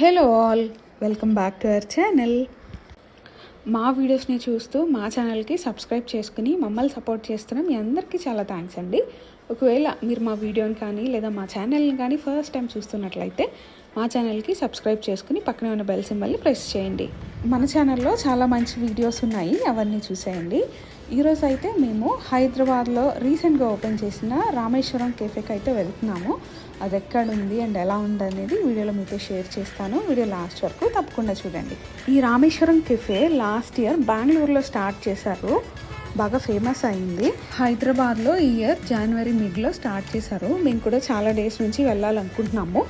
Hello all, welcome back to our channel. మా వీడియోస్ని చూస్తూ మా ఛానల్కి సబ్స్క్రైబ్ చేసుకుని మమ్మల్ని సపోర్ట్ చేస్తున్న మీ అందరికీ చాలా థ్యాంక్స్ అండి. ఒకవేళ మీరు మా వీడియోని కానీ లేదా మా ఛానల్ని కానీ ఫస్ట్ టైం చూస్తున్నట్లయితే మా ఛానల్కి సబ్స్క్రైబ్ చేసుకుని పక్కనే ఉన్న బెల్ సింబల్ని ప్రెస్ చేయండి. మన ఛానల్లో చాలా మంచి వీడియోస్ ఉన్నాయి, అవన్నీ చూసేయండి. ఈరోజు అయితే మేము హైదరాబాద్లో రీసెంట్గా ఓపెన్ చేసిన రామేశ్వరం కెఫేకి అయితే వెళ్తున్నాము. అది ఎక్కడ ఉంది అండ్ ఎలా ఉంది అనేది వీడియోలో మీతో షేర్ చేస్తాను. వీడియో లాస్ట్ వరకు తప్పకుండా చూడండి. ఈ రామేశ్వరం కెఫే లాస్ట్ ఇయర్ బెంగళూరులో స్టార్ట్ చేశారు, బాగా ఫేమస్ అయింది. హైదరాబాద్లో ఈ ఇయర్ జనవరి మిడ్లో స్టార్ట్ చేశారు. మేము కూడా చాలా డేస్ నుంచి వెళ్ళాలనుకుంటున్నాము.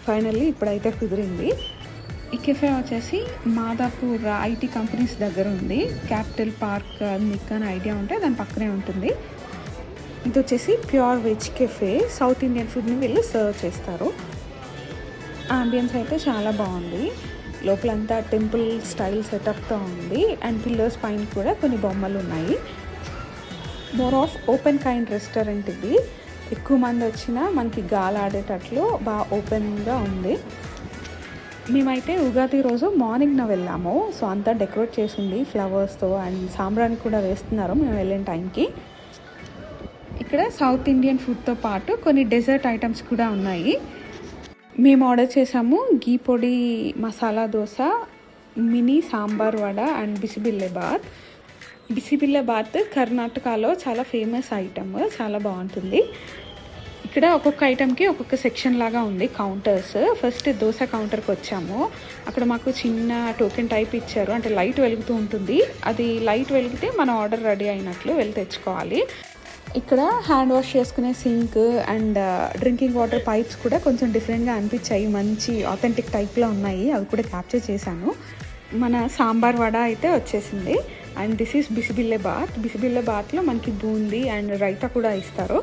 ఫైనల్లీ ఇప్పుడైతే కుదిరింది. ఈ కెఫే వచ్చేసి మాదాపూర్ ఐటీ కంపెనీస్ దగ్గర ఉంది. క్యాపిటల్ పార్క్ మీకు అని ఐడియా ఉంటే దాని పక్కనే ఉంటుంది. ఇది వచ్చేసి pure veg cafe. South Indian ఫుడ్ని వీళ్ళు సర్వ్ చేస్తారు. ఆంబియన్స్ అయితే చాలా బాగుంది. లోపలంతా టెంపుల్ స్టైల్ సెటప్తో ఉంది అండ్ పిల్లర్స్ పైన కూడా కొన్ని బొమ్మలు ఉన్నాయి. More of open kind restaurant ఇది. ఎక్కువ మంది వచ్చినా మనకి గాలాడేటట్లు బాగా ఓపెన్గా ఉంది. మేమైతే ఉగాది రోజు మార్నింగ్న వెళ్ళాము. సో అంతా డెకరేట్ చేసింది ఫ్లవర్స్తో అండ్ సాంబ్రాణి కూడా వేస్తున్నారు మేము వెళ్ళిన టైంకి. ఇక్కడ సౌత్ ఇండియన్ ఫుడ్తో పాటు కొన్ని డెజర్ట్ ఐటమ్స్ కూడా ఉన్నాయి. మేము ఆర్డర్ చేసాము గీ పొడి మసాలా దోశ, మినీ సాంబార్ వడ అండ్ బిసిబిల్లెబాత్. బిసిబిల్లెబాత్ కర్ణాటకలో చాలా ఫేమస్ ఐటమ్, చాలా బాగుంటుంది. ఇక్కడ ఒక్కొక్క ఐటెంకి ఒక్కొక్క సెక్షన్ లాగా ఉంది కౌంటర్స్. ఫస్ట్ దోశ కౌంటర్కి వచ్చాము. అక్కడ మాకు చిన్న టోకెన్ టైప్ ఇచ్చారు, అంటే లైట్ వెలుగుతూ ఉంటుంది. అది లైట్ వెలిగితే మన ఆర్డర్ రెడీ అయినట్లు వెళ్ళి తెచ్చుకోవాలి. ఇక్కడ హ్యాండ్ వాష్ చేసుకునే sink and drinking water pipes కూడా కొంచెం డిఫరెంట్గా అనిపించాయి, మంచి ఆథెంటిక్ టైప్లో ఉన్నాయి. అవి కూడా క్యాప్చర్ చేశాను. మన సాంబార్ వడ అయితే వచ్చేసింది అండ్ దిస్ ఈస్ బిసిబిల్లెబాత్. బిసిబిల్లెబాత్లో మనకి బూందీ అండ్ రైతా కూడా ఇస్తారు.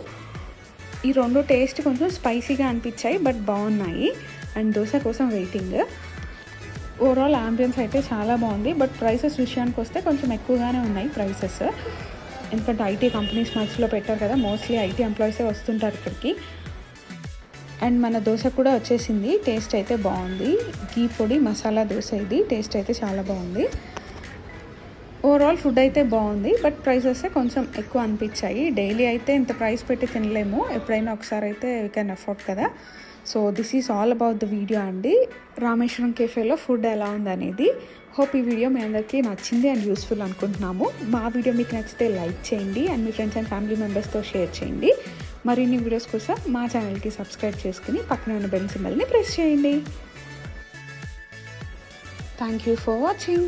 ఈ రెండు టేస్ట్ కొంచెం స్పైసీగా అనిపించాయి బట్ బాగున్నాయి. అండ్ దోశ కోసం వెయిటింగ్. ఓవరాల్ ఆంబియన్స్ అయితే చాలా బాగుంది బట్ ప్రైసెస్ విషయానికి వస్తే కొంచెం ఎక్కువగానే ఉన్నాయి ప్రైసెస్. ఎందుకంటే ఐటీ కంపెనీస్ మధ్యలో పెట్టారు కదా, మోస్ట్లీ ఐటీ ఎంప్లాయీసే వస్తుంటారు ఇక్కడికి. అండ్ మన దోశ కూడా వచ్చేసింది. టేస్ట్ అయితే బాగుంది. గీ పొడి మసాలా దోశ ఇది. టేస్ట్ అయితే చాలా బాగుంది. ఓవరాల్ ఫుడ్ అయితే బాగుంది బట్ ప్రైసెస్ కొంచెం ఎక్కువ అనిపించాయి. డైలీ అయితే ఇంత ప్రైస్ పెట్టి తినలేము, ఎప్పుడైనా ఒకసారి అయితే వీ కెన్ అఫోర్డ్ కదా. So this is all about the video అండి. రామేశ్వరం కెఫేలో ఫుడ్ ఎలా ఉందనేది. హోప్ ఈ వీడియో మీ అందరికీ నచ్చింది అండ్ యూస్ఫుల్ అనుకుంటున్నాము. మా వీడియో మీకు నచ్చితే లైక్ చేయండి and me friends and family మెంబర్స్తో షేర్ చేయండి. మరిన్ని వీడియోస్ కోసం మా ఛానల్కి సబ్స్క్రైబ్ చేసుకుని పక్కన ఉన్న బెల్ సింబల్ని ప్రెస్ చేయండి. Thank you for watching.